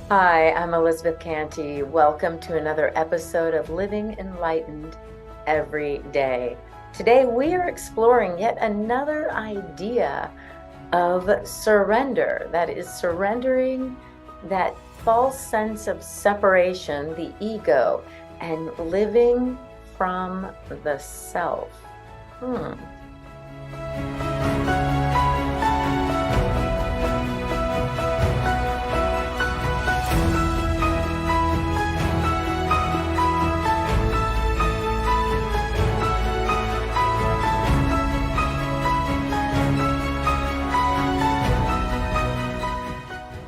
Hi, I'm Elizabeth Cantey. Welcome to another episode of Living Enlightened Every Day. Today we are exploring yet another idea of surrender. That is surrendering that false sense of separation, the ego, and living from the self.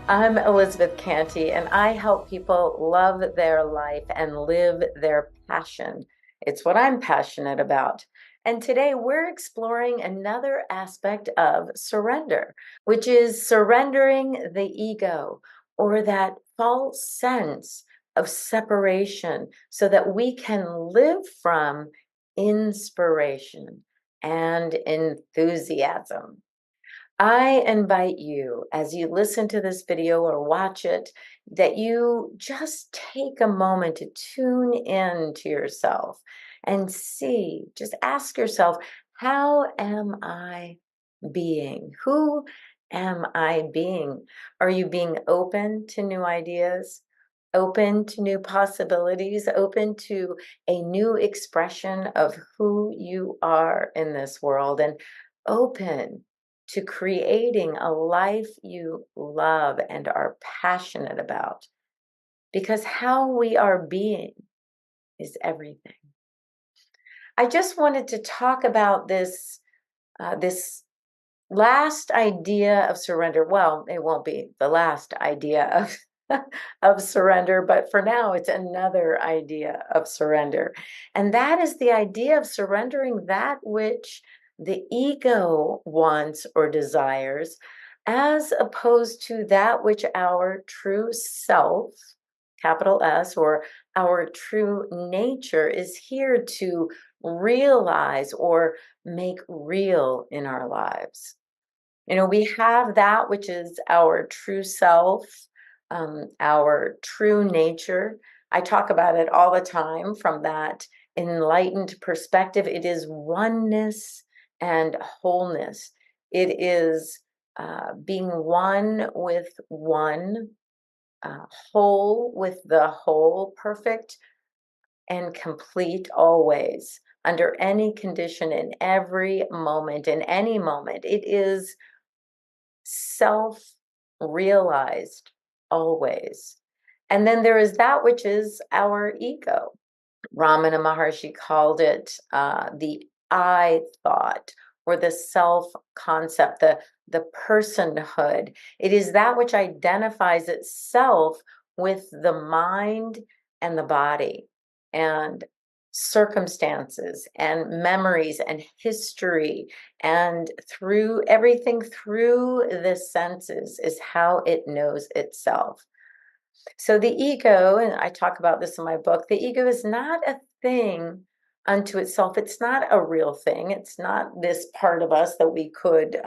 I'm Elizabeth Cantey, and I help people love their life and live their passion. It's what I'm passionate about. And today we're exploring another aspect of surrender, which is surrendering the ego or that false sense of separation so that we can live from inspiration and enthusiasm. I invite you, as you listen to this video or watch it, that you just take a moment to tune in to yourself and see, just ask yourself, how am I being? Who am I being? Are you being open to new ideas? Open to new possibilities, open to a new expression of who you are in this world, and open to creating a life you love and are passionate about. Because how we are being is everything. I just wanted to talk about this last idea of surrender. Well, it won't be the last idea of of surrender, but for now it's another idea of surrender. And that is the idea of surrendering that which the ego wants or desires, as opposed to that which our true self, capital S, or our true nature is here to realize or make real in our lives. We have that which is our true self, our true nature. I talk about it all the time from that enlightened perspective. It is oneness and wholeness. It is being one with one, whole with the whole, perfect and complete always, under any condition, in every moment, in any moment. It is self-realized always. And then there is that which is our ego. Ramana Maharshi called it the I thought, or the self concept, the personhood. It is that which identifies itself with the mind and the body and circumstances and memories and history, and through everything through the senses is how it knows itself. So the ego, and I talk about this in my book, the ego is not a thing unto itself. It's not a real thing. It's not this part of us that we could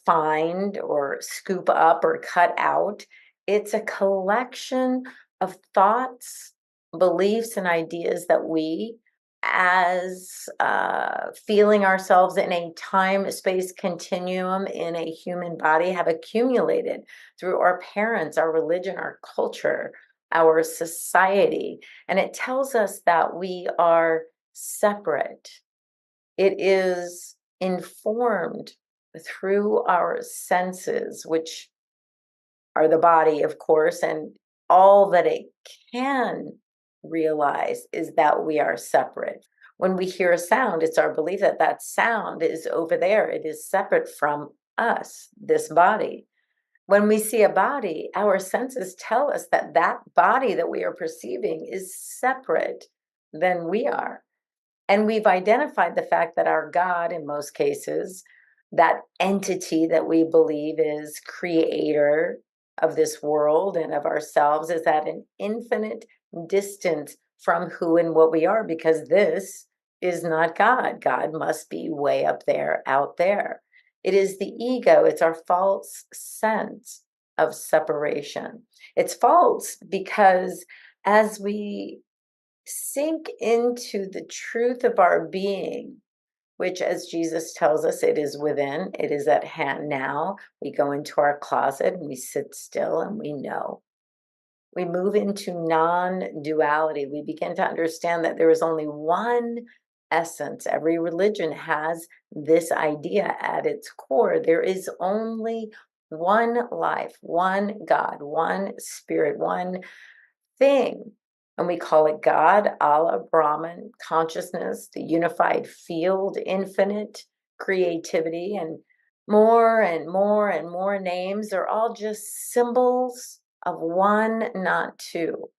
find or scoop up or cut out. It's a collection of thoughts, beliefs, and ideas that we, as feeling ourselves in a time-space continuum in a human body, have accumulated through our parents, our religion, our culture, our society. And it tells us that we are separate. It is informed through our senses, which are the body, of course, and all that it can realize is that we are separate. When we hear a sound, it's our belief that that sound is over there. It is separate from us, this body. When we see a body, our senses tell us that that body that we are perceiving is separate than we are. And we've identified the fact that our God, in most cases, that entity that we believe is creator of this world and of ourselves, is at an infinite distance from who and what we are, because this is not God. God must be way up there, out there. It is the ego, it's our false sense of separation. It's false because as we sink into the truth of our being, which, as Jesus tells us, it is within, it is at hand now. We go into our closet and we sit still and we know. We move into non duality. We begin to understand that there is only one essence. Every religion has this idea at its core. There is only one life, one God, one spirit, one thing. And we call it God, Allah, Brahman, consciousness, the unified field, infinite creativity, and more and more and more names. They're all just symbols of one, not two.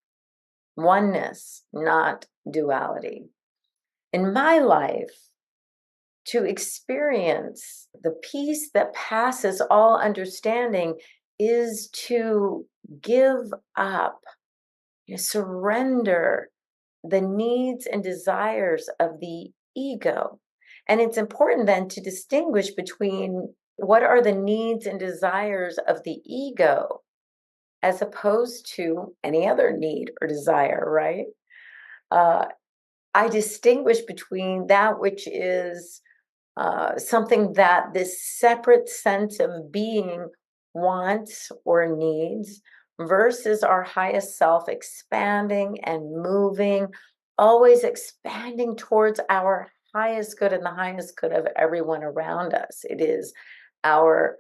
Oneness, not duality. In my life, to experience the peace that passes all understanding is to give up, you surrender the needs and desires of the ego. And it's important then to distinguish between what are the needs and desires of the ego as opposed to any other need or desire, right? Uh, I distinguish between that which is something that this separate sense of being wants or needs versus our highest self expanding and moving, always expanding towards our highest good and the highest good of everyone around us. It is our,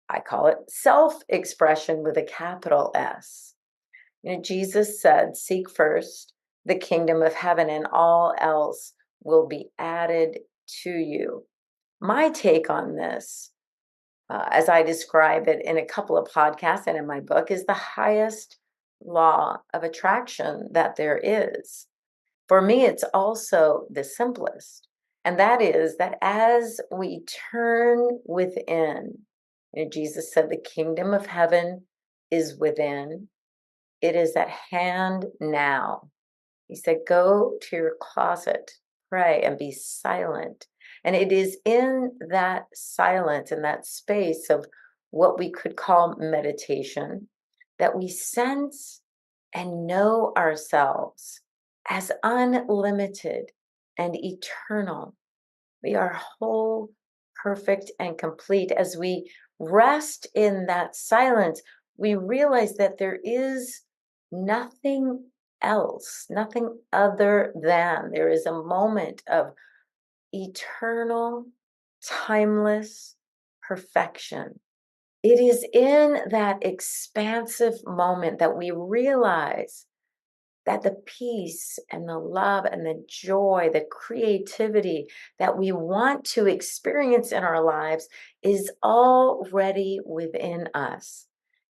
I call it self expression with a capital S. You know, Jesus said, seek first the kingdom of heaven, and all else will be added to you. My take on this, as I describe it in a couple of podcasts and in my book, is the highest law of attraction that there is. For me, it's also the simplest. And that is that as we turn within, you know, Jesus said, the kingdom of heaven is within, it is at hand now. He said, go to your closet, pray, and be silent. And it is in that silence, in that space of what we could call meditation, that we sense and know ourselves as unlimited and eternal. We are whole, perfect, and complete. As we rest in that silence, we realize that there is nothing else, nothing other than. There is a moment of eternal, timeless perfection. It is in that expansive moment that we realize that the peace and the love and the joy, the creativity that we want to experience in our lives is already within us.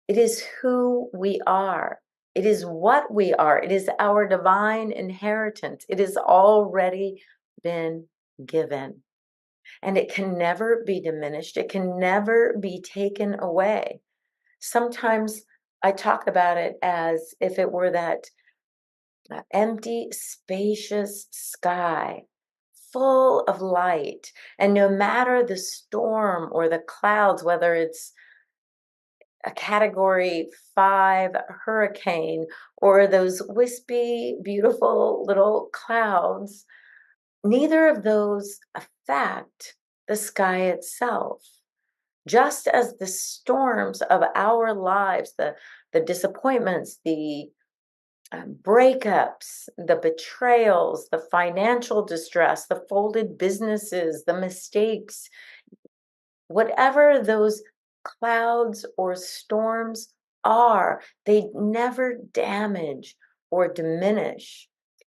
It is who we are. It is what we are. It is our divine inheritance. It has already been given. And it can never be diminished. It can never be taken away. Sometimes I talk about it as if it were that empty, spacious sky full of light. And no matter the storm or the clouds, whether it's a category 5 hurricane or those wispy, beautiful little clouds, neither of those affect the sky itself. Just as the storms of our lives, the disappointments, the breakups, the betrayals, the financial distress, the folded businesses, the mistakes, whatever those clouds or storms are, they never damage or diminish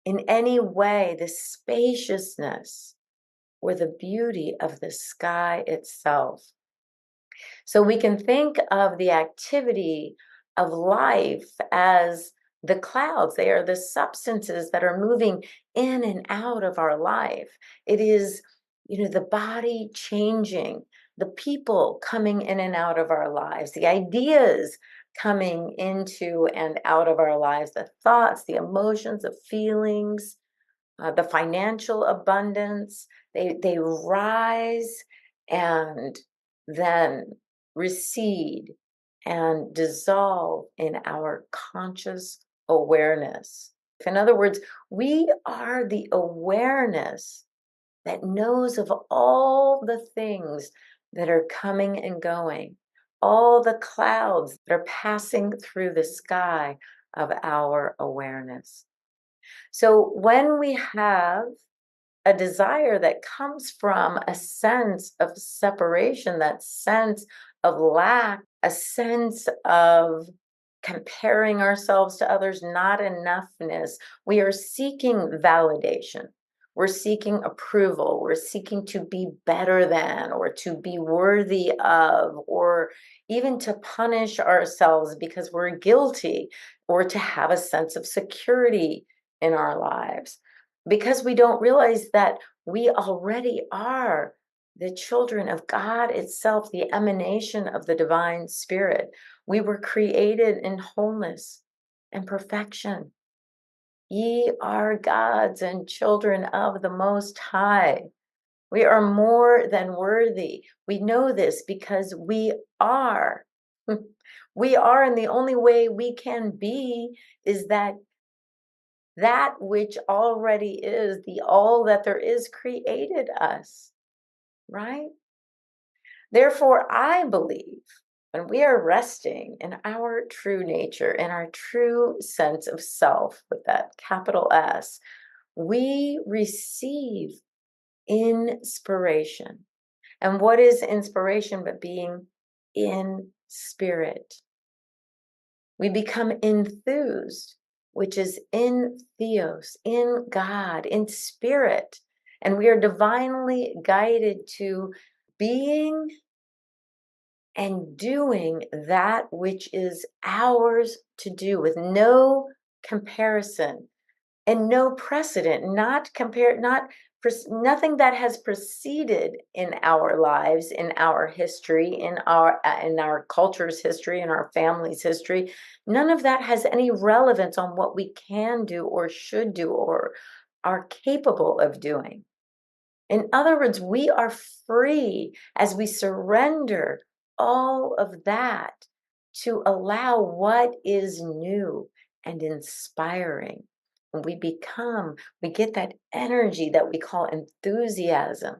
in any way the spaciousness or the beauty of the sky itself. So we can think of the activity of life as the clouds. They are the substances that are moving in and out of our life. It is, the body changing, the people coming in and out of our lives, the ideas coming into and out of our lives, the thoughts, the emotions, the feelings, the financial abundance. They rise and then recede and dissolve in our conscious awareness. In other words, we are the awareness that knows of all the things that are coming and going, all the clouds that are passing through the sky of our awareness. So when we have a desire that comes from a sense of separation, that sense of lack, a sense of comparing ourselves to others, not enoughness, we are seeking validation. We're seeking approval. We're seeking to be better than, or to be worthy of, or even to punish ourselves because we're guilty, or to have a sense of security in our lives, because we don't realize that we already are the children of God itself, the emanation of the divine spirit. We were created in wholeness and perfection. Ye are gods and children of the Most High. We are more than worthy. We know this because we are. We are, and the only way we can be is that which already is, the all that there is, created us, right? Therefore, I believe when we are resting in our true nature, in our true sense of self with that capital S, we receive inspiration. And what is inspiration but being in spirit? We become enthused, which is in theos, in God, in spirit. And we are divinely guided to being and doing that which is ours to do, with no comparison and no precedent, nothing that has preceded in our lives, in our history, in our culture's history, in our family's history. None of that has any relevance on what we can do or should do or are capable of doing. In other words, we are free as we surrender all of that to allow what is new and inspiring. And we get that energy that we call enthusiasm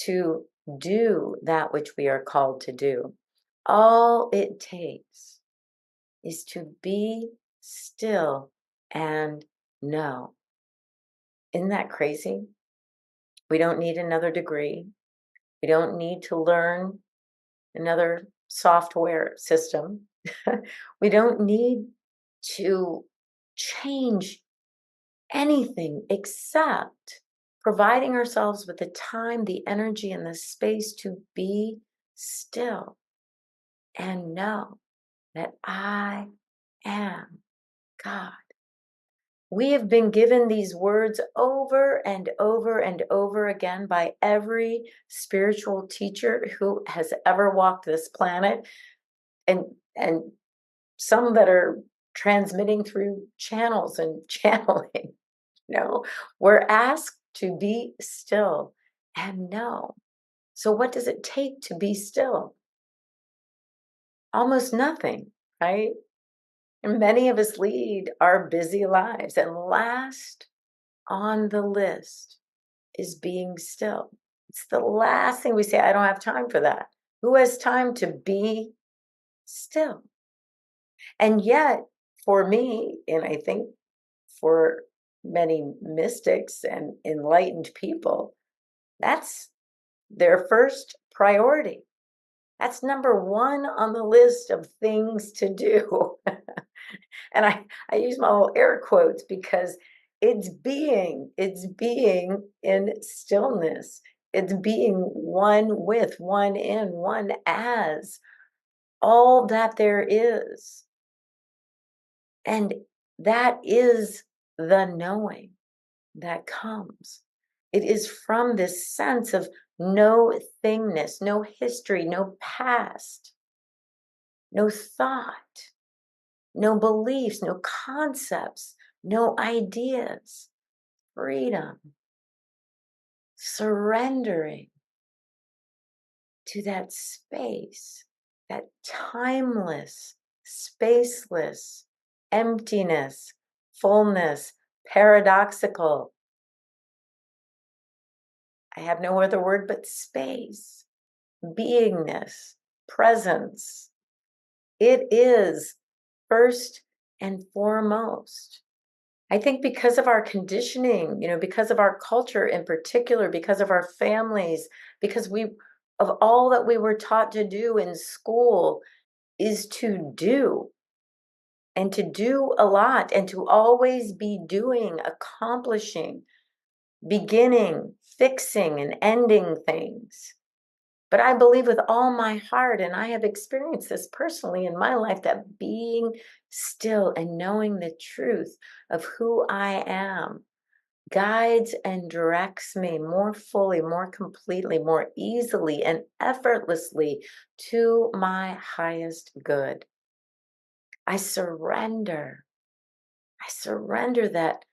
to do that which we are called to do. All it takes is to be still and know. Isn't that crazy? We don't need another degree. We don't need to learn another software system. We don't need to change anything except providing ourselves with the time, the energy, and the space to be still and know that I am God. We have been given these words over and over and over again by every spiritual teacher who has ever walked this planet, and some that are transmitting through channels and channeling. We're asked to be still and know. So what does it take to be still? Almost nothing, right? And many of us lead our busy lives, and last on the list is being still. It's the last thing we say. I don't have time for that. Who has time to be still? And yet, for me, and I think for many mystics and enlightened people, that's their first priority. That's number one on the list of things to do. And I use my little air quotes because it's being in stillness. It's being one with, one in, one as all that there is. And that is the knowing that comes. It is from this sense of no thingness, no history, no past, no thought, no beliefs, no concepts, no ideas, freedom, surrendering to that space, that timeless, spaceless, emptiness, fullness, paradoxical. I have no other word but space, beingness, presence. It is first and foremost. I think because of our conditioning, because of our culture in particular, because of our families, because of all that we were taught to do in school is to do and to do a lot and to always be doing, accomplishing, beginning, fixing, and ending things. But I believe with all my heart, and I have experienced this personally in my life, that being still and knowing the truth of who I am guides and directs me more fully, more completely, more easily, and effortlessly to my highest good. I surrender. I surrender that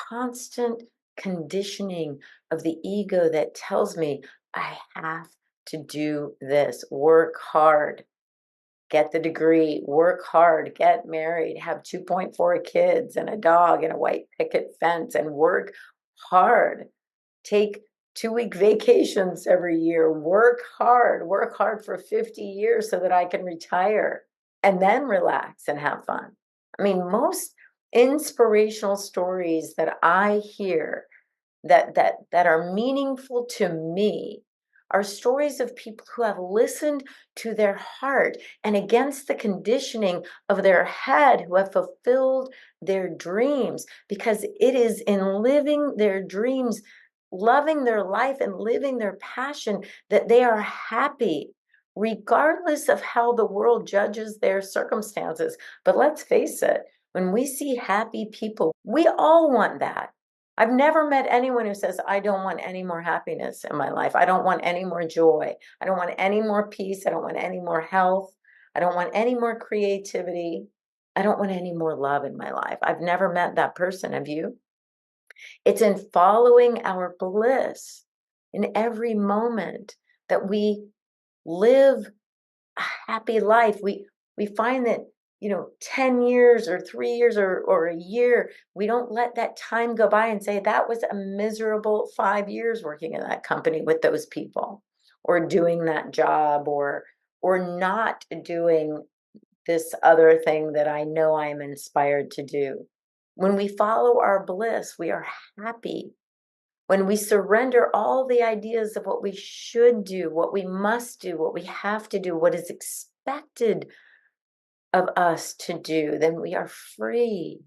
constant conditioning of the ego that tells me I have to do this, work hard, get the degree, work hard, get married, have 2.4 kids and a dog and a white picket fence, and work hard. Take 2-week vacations every year, work hard for 50 years so that I can retire and then relax and have fun. I mean, most inspirational stories that I hear that are meaningful to me are stories of people who have listened to their heart and against the conditioning of their head, who have fulfilled their dreams, because it is in living their dreams, loving their life and living their passion, that they are happy regardless of how the world judges their circumstances. But let's face it, when we see happy people, we all want that. I've never met anyone who says, I don't want any more happiness in my life. I don't want any more joy. I don't want any more peace. I don't want any more health. I don't want any more creativity. I don't want any more love in my life. I've never met that person. Have you? It's in following our bliss in every moment that we live a happy life. We find that 10 years or 3 years or a year, we don't let that time go by and say that was a miserable 5 years working in that company with those people, or doing that job, or not doing this other thing that I know I am inspired to do. When we follow our bliss, we are happy. When we surrender all the ideas of what we should do, what we must do, what we have to do, what is expected of us to do, then we are free.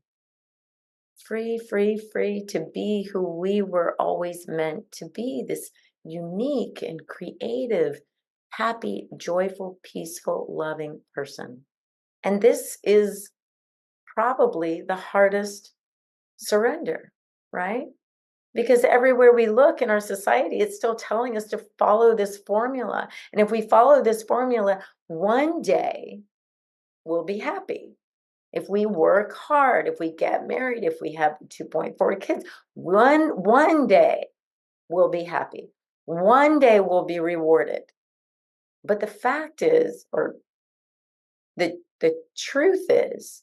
Free, free, free to be who we were always meant to be, this unique and creative, happy, joyful, peaceful, loving person. And this is probably the hardest surrender, right? Because everywhere we look in our society, it's still telling us to follow this formula. And if we follow this formula, one day we'll be happy. If we work hard, if we get married, if we have 2.4 kids, one day we'll be happy. One day we'll be rewarded. But the fact is, or the truth is,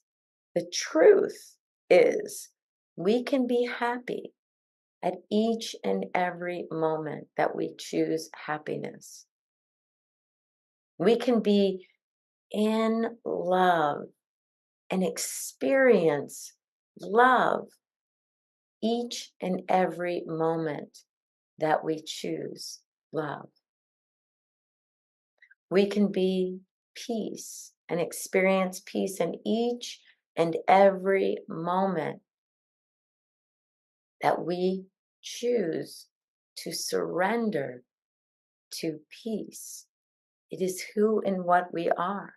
the truth is, we can be happy at each and every moment that we choose happiness. We can be in love and experience love each and every moment that we choose love. We can be peace and experience peace in each and every moment that we choose to surrender to peace. It is who and what we are.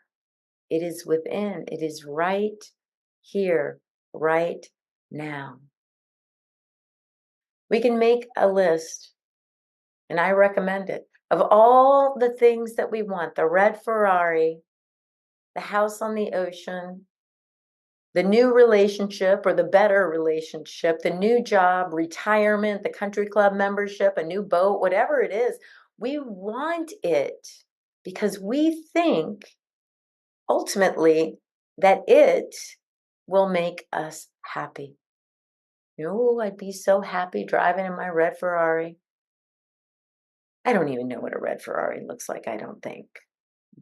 It is within. It is right here, right now. We can make a list, and I recommend it, of all the things that we want: the red Ferrari, the house on the ocean, the new relationship or the better relationship, the new job, retirement, the country club membership, a new boat, whatever it is. We want it because we think ultimately that it will make us happy. I'd be so happy driving in my red Ferrari. I don't even know what a red Ferrari looks like, I don't think.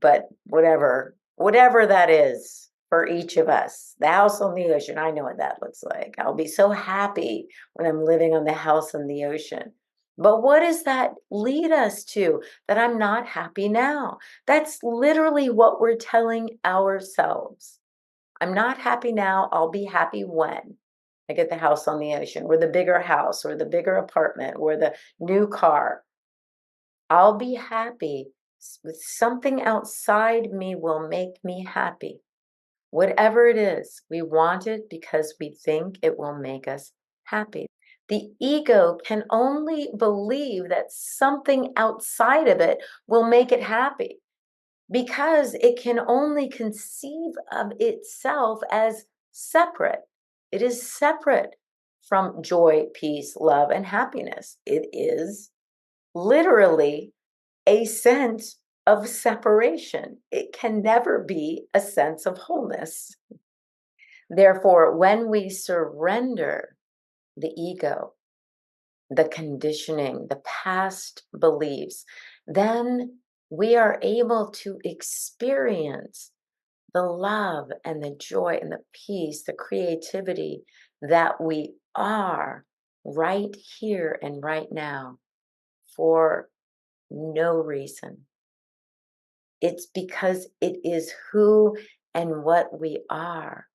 But whatever that is for each of us, the house on the ocean, I know what that looks like. I'll be so happy when I'm living on the house on the ocean. But what does that lead us to? That I'm not happy now. That's literally what we're telling ourselves. I'm not happy now. I'll be happy when I get the house on the ocean, or the bigger house, or the bigger apartment, or the new car. I'll be happy with something outside me will make me happy. Whatever it is, we want it because we think it will make us happy. The ego can only believe that something outside of it will make it happy because it can only conceive of itself as separate. It is separate from joy, peace, love, and happiness. It is literally a sense of separation. It can never be a sense of wholeness. Therefore, when we surrender the ego, the conditioning, the past beliefs, then we are able to experience the love and the joy and the peace, the creativity that we are right here and right now for no reason. It's because it is who and what we are.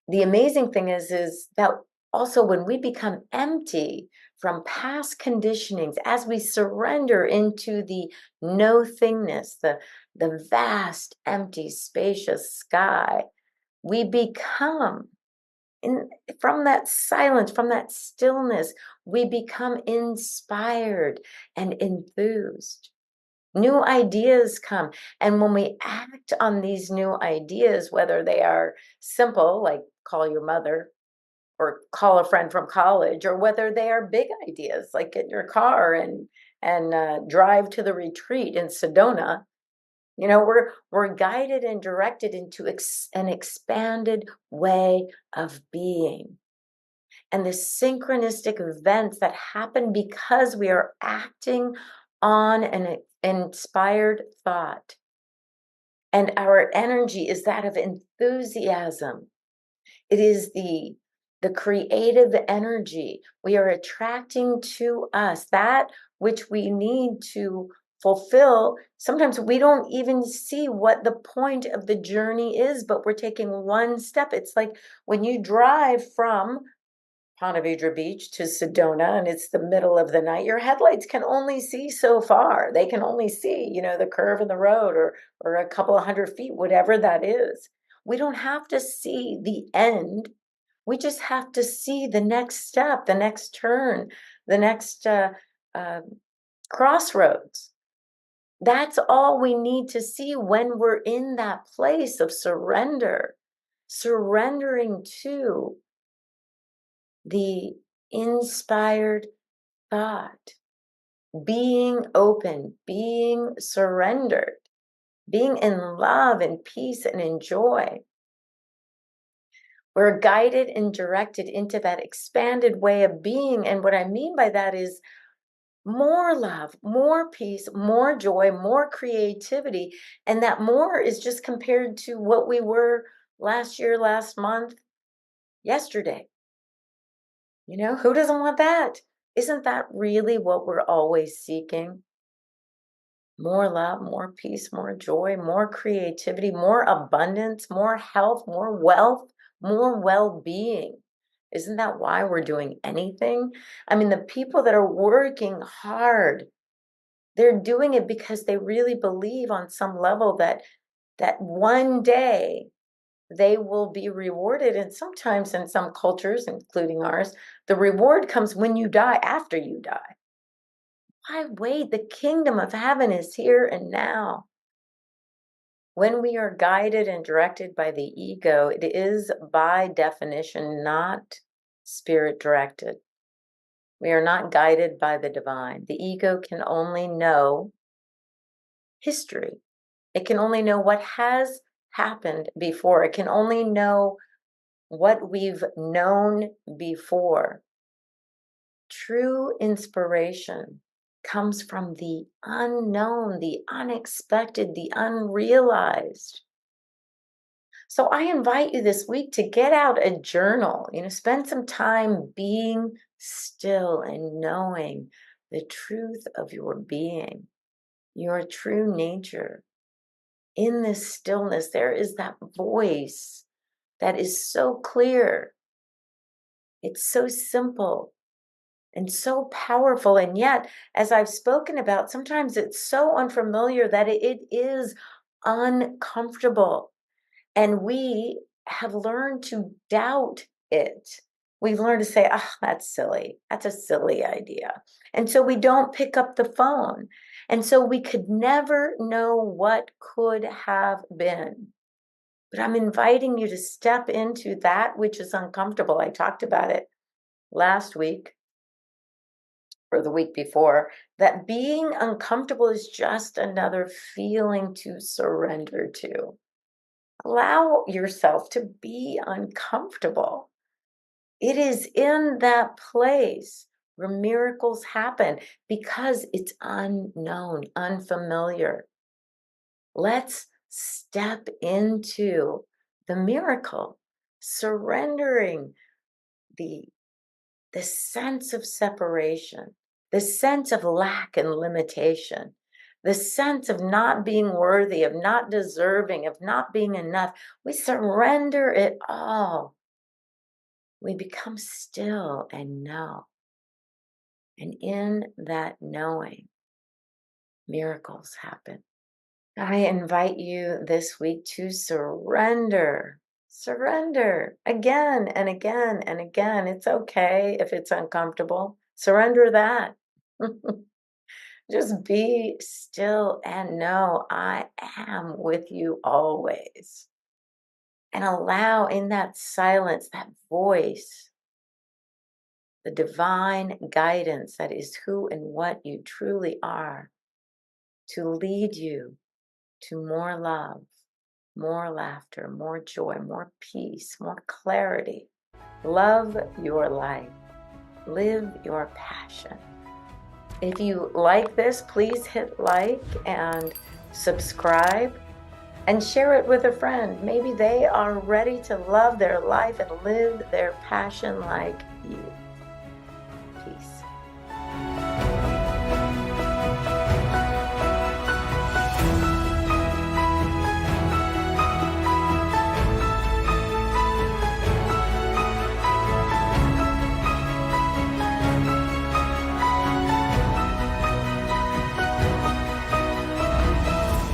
The amazing thing is that also when we become empty from past conditionings, as we surrender into the no thingness, the vast, empty, spacious sky, we become from that silence, from that stillness, we become inspired and enthused. New ideas come. And when we act on these new ideas, whether they are simple, like call your mother or call a friend from college, or whether they are big ideas, like get your car and drive to the retreat in Sedona, we're guided and directed into an expanded way of being. And the synchronistic events that happen because we are acting on an inspired thought. And our energy is that of enthusiasm. It is the creative energy. We are attracting to us that which we need to fulfill. Sometimes we don't even see what the point of the journey is, but we're taking one step. It's like when you drive from Ponte Vedra Beach to Sedona, and it's the middle of the night, your headlights can only see so far. They can only see, the curve in the road or a couple of 100 feet, whatever that is. We don't have to see the end. We just have to see the next step, the next turn, the next uh, crossroads. That's all we need to see when we're in that place of surrender, surrendering to the inspired thought, being open, being surrendered, being in love and peace and in joy. We're guided and directed into that expanded way of being. And what I mean by that is more love, more peace, more joy, more creativity. And that more is just compared to what we were last year, last month, yesterday. Who doesn't want that? Isn't that really what we're always seeking? More love, more peace, more joy, more creativity, more abundance, more health, more wealth, more well-being. Isn't that why we're doing anything? I mean, the people that are working hard They're doing it because they really believe on some level that one day they will be rewarded. And sometimes in some cultures, including ours, the reward comes when you die, after you die. Why wait? The kingdom of heaven is here and now. When we are guided and directed by the ego, it is by definition not spirit directed. We are not guided by the divine. The ego can only know history. It can only know what has happened before. It can only know what we've known before. True inspiration comes from the unknown, the unexpected, the unrealized. So I invite you this week to get out a journal, spend some time being still and knowing the truth of your being, your true nature. In this stillness, there is that voice that is so clear. It's so simple and so powerful. And yet, as I've spoken about, sometimes it's so unfamiliar that it is uncomfortable. And we have learned to doubt it. We've learned to say, that's silly. That's a silly idea. And so we don't pick up the phone. And so we could never know what could have been. But I'm inviting you to step into that which is uncomfortable. I talked about it last week or the week before, that being uncomfortable is just another feeling to surrender to. Allow yourself to be uncomfortable. It is in that place where miracles happen because it's unknown, unfamiliar. Let's step into the miracle, surrendering the sense of separation, the sense of lack and limitation, the sense of not being worthy, of not deserving, of not being enough. We surrender it all. We become still and know. And in that knowing, miracles happen. I invite you this week to surrender. Surrender again and again and again. It's okay if it's uncomfortable. Surrender that. Just be still and know I am with you always. And allow in that silence, that voice, the divine guidance that is who and what you truly are, to lead you to more love, more laughter, more joy, more peace, more clarity. Love your life. Live your passion. If you like this, please hit like and subscribe and share it with a friend. Maybe they are ready to love their life and live their passion like you. Peace.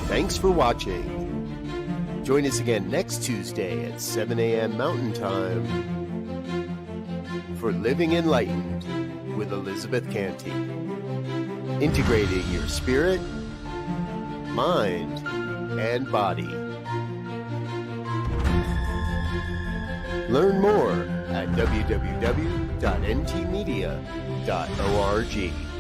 Thanks for watching. Join us again next Tuesday at 7 a.m. Mountain Time for Living Enlightened with Elizabeth Cantey. Integrating your spirit, mind, and body. Learn more at www.ntmedia.org.